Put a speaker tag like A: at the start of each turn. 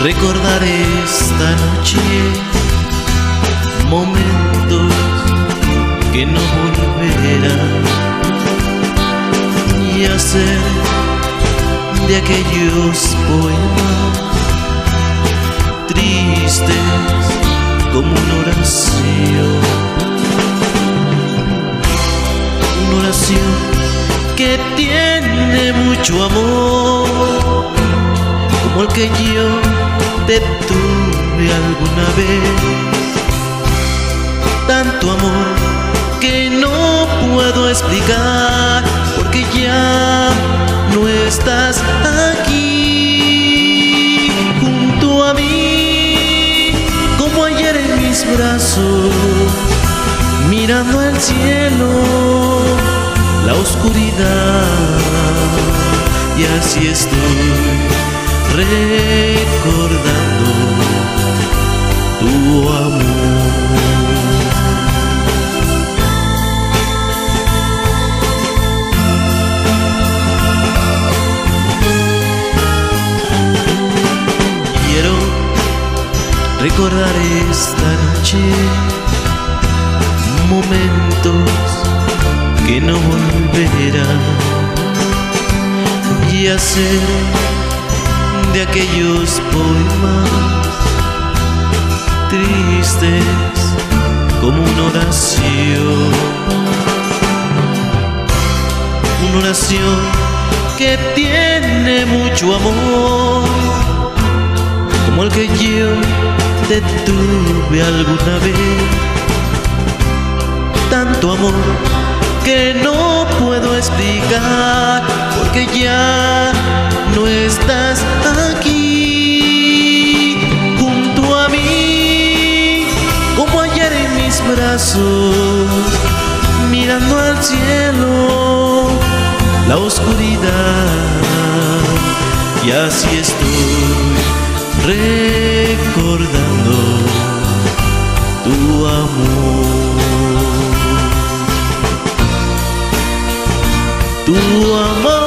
A: recordar esta noche momentos que no volverán y hacer de aquellos poemas tristes como una oración que tiene mucho amor, como el que yo te tuve alguna vez. Tanto amor que no puedo explicar, porque ya no estás aquí junto a mí, como ayer en mis brazos, mirando al cielo, la oscuridad, y así estoy recordando tu amor. Quiero recordar esta noche momentos que no volverán y hacer de aquellos poemas tristes como una oración que tiene mucho amor, como el que yo te tuve alguna vez. Tanto amor que no puedo explicar, porque ya no estás aquí junto a mí, como ayer en mis brazos, mirando al cielo, la oscuridad, y así estoy recordando tu amor. Tu amor.